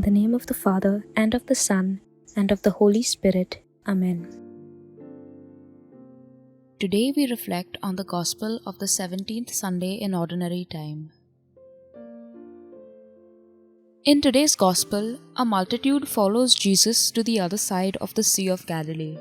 In the name of the Father, and of the Son, and of the Holy Spirit. Amen. Today we reflect on the Gospel of the 17th Sunday in Ordinary Time. In today's Gospel, a multitude follows Jesus to the other side of the Sea of Galilee.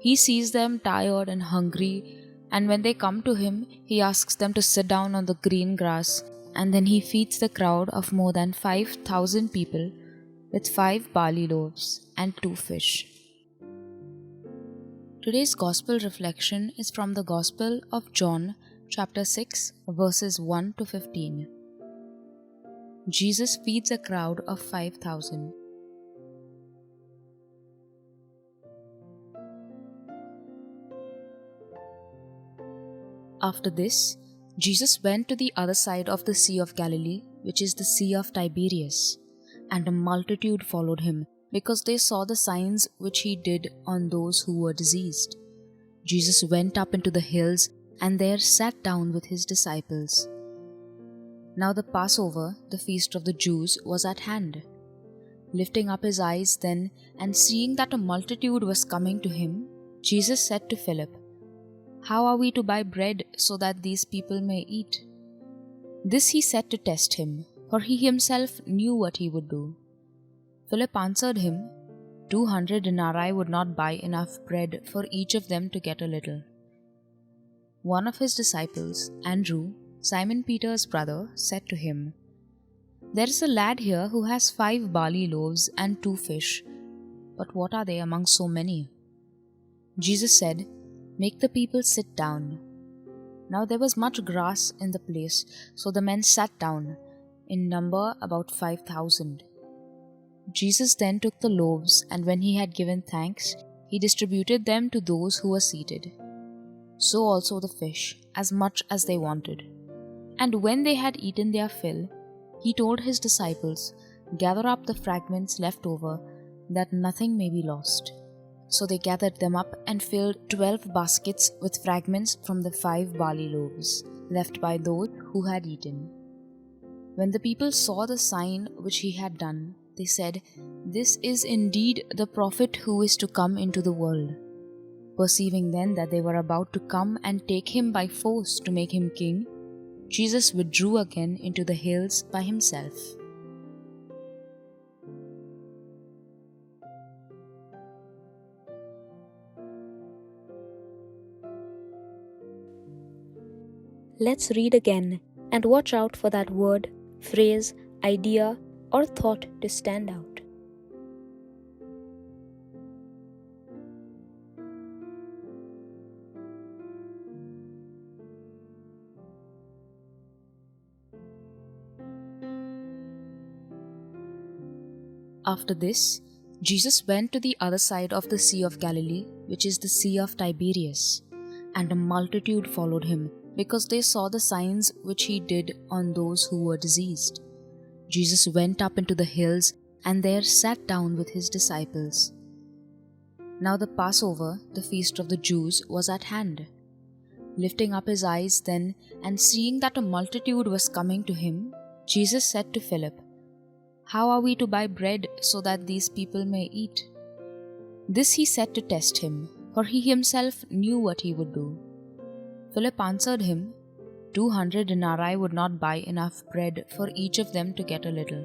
He sees them tired and hungry, and when they come to him, he asks them to sit down on the green grass, and then he feeds the crowd of more than 5,000 people with 5 barley loaves and 2 fish. Today's Gospel reflection is from the Gospel of John, chapter 6, verses 1 to 15. Jesus feeds a crowd of 5,000. After this, Jesus went to the other side of the Sea of Galilee, which is the Sea of Tiberias, and a multitude followed him, because they saw the signs which he did on those who were diseased. Jesus went up into the hills, and there sat down with his disciples. Now the Passover, the feast of the Jews, was at hand. Lifting up his eyes then, and seeing that a multitude was coming to him, Jesus said to Philip, "How are we to buy bread so that these people may eat?" This he said to test him, for he himself knew what he would do. Philip answered him, 200 denarii would not buy enough bread for each of them to get a little. One of his disciples, Andrew, Simon Peter's brother, said to him, "There is a lad here who has 5 barley loaves and 2 fish, but what are they among so many?" Jesus said, "Make the people sit down." Now there was much grass in the place, so the men sat down, in number about 5,000. Jesus then took the loaves, and when he had given thanks, he distributed them to those who were seated. So also the fish, as much as they wanted. And when they had eaten their fill, he told his disciples, "Gather up the fragments left over, that nothing may be lost." So they gathered them up and filled 12 baskets with fragments from the 5 barley loaves, left by those who had eaten. When the people saw the sign which he had done, they said, "This is indeed the prophet who is to come into the world." Perceiving then that they were about to come and take him by force to make him king, Jesus withdrew again into the hills by himself. Let's read again and watch out for that word, phrase, idea, or thought to stand out. After this, Jesus went to the other side of the Sea of Galilee, which is the Sea of Tiberias, and a multitude followed him, because they saw the signs which he did on those who were diseased. Jesus went up into the hills, and there sat down with his disciples. Now the Passover, the feast of the Jews, was at hand. Lifting up his eyes then, and seeing that a multitude was coming to him, Jesus said to Philip, "How are we to buy bread so that these people may eat?" This he said to test him, for he himself knew what he would do. Philip answered him, 200 denarii would not buy enough bread for each of them to get a little.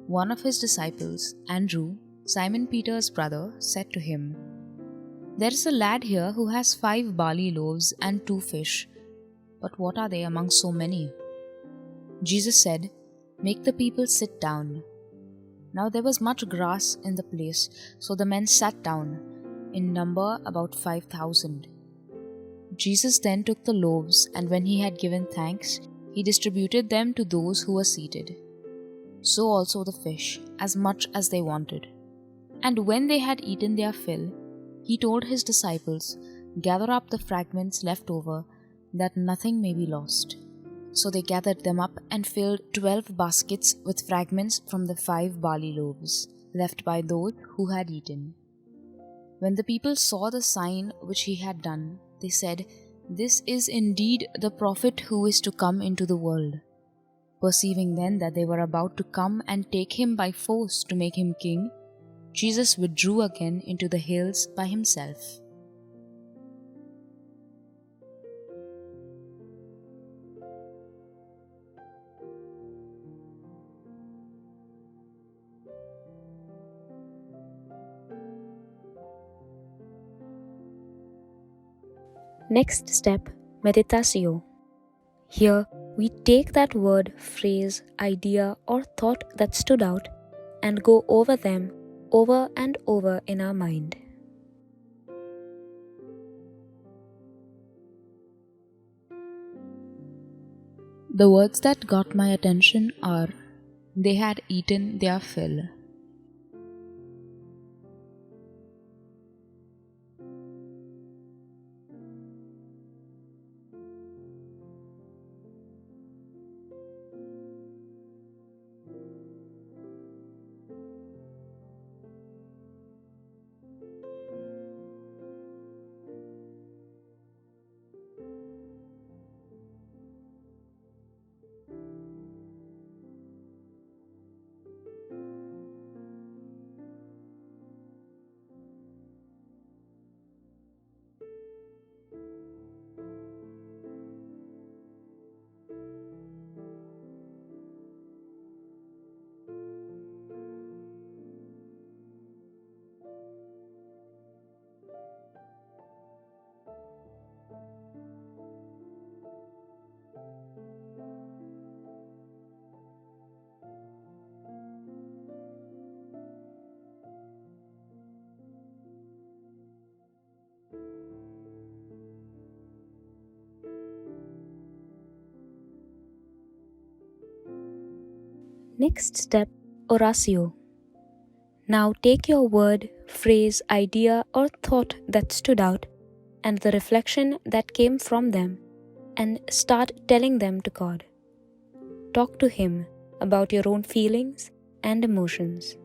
One of his disciples, Andrew, Simon Peter's brother, said to him, "There is a lad here who has 5 barley loaves and 2 fish, but what are they among so many?" Jesus said, "Make the people sit down." Now there was much grass in the place, so the men sat down, in number about 5,000. Jesus then took the loaves, and when he had given thanks, he distributed them to those who were seated. So also the fish, as much as they wanted. And when they had eaten their fill, he told his disciples, "Gather up the fragments left over, that nothing may be lost." So they gathered them up and filled 12 baskets with fragments from the 5 barley loaves, left by those who had eaten. When the people saw the sign which he had done, they said, "This is indeed the prophet who is to come into the world." Perceiving then that they were about to come and take him by force to make him king, Jesus withdrew again into the hills by himself. Next step, meditatio. Here, we take that word, phrase, idea, or thought that stood out and go over them over and over in our mind. The words that got my attention are, "They had eaten their fill." Next step, oratio. Now take your word, phrase, idea, or thought that stood out and the reflection that came from them and start telling them to God. Talk to Him about your own feelings and emotions.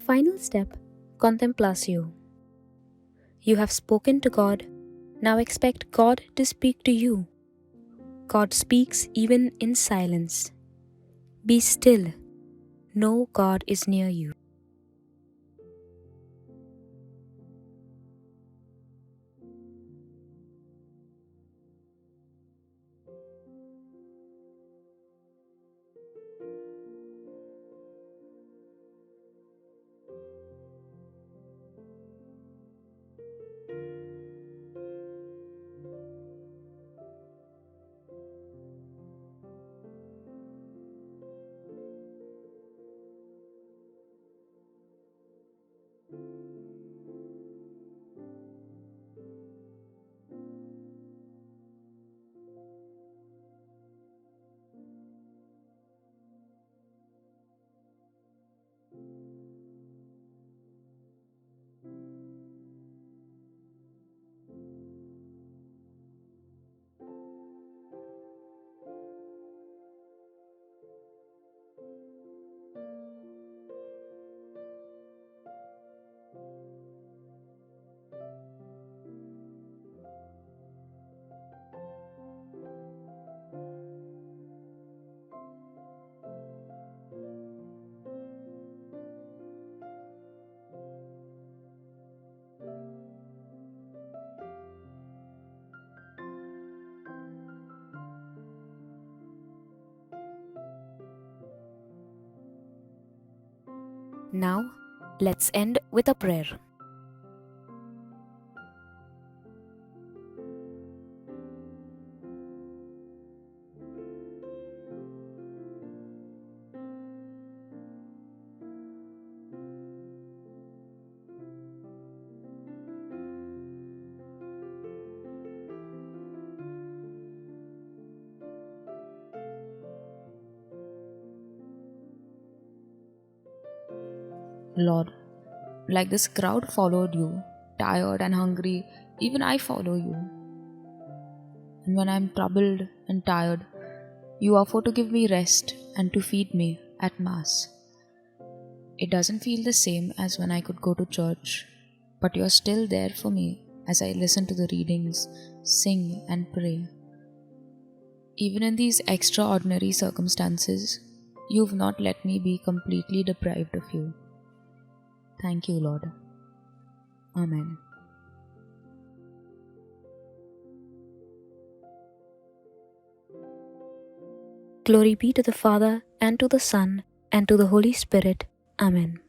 Final step, contemplatio. You have spoken to God, now expect God to speak to you. God speaks even in silence. Be still. Know God is near you. Now, let's end with a prayer. Lord, like this crowd followed you, tired and hungry, even I follow you. And when I am troubled and tired, you offer to give me rest and to feed me at Mass. It doesn't feel the same as when I could go to church, but you're still there for me as I listen to the readings, sing, and pray. Even in these extraordinary circumstances, you've not let me be completely deprived of you. Thank you, Lord. Amen. Glory be to the Father, and to the Son, and to the Holy Spirit. Amen.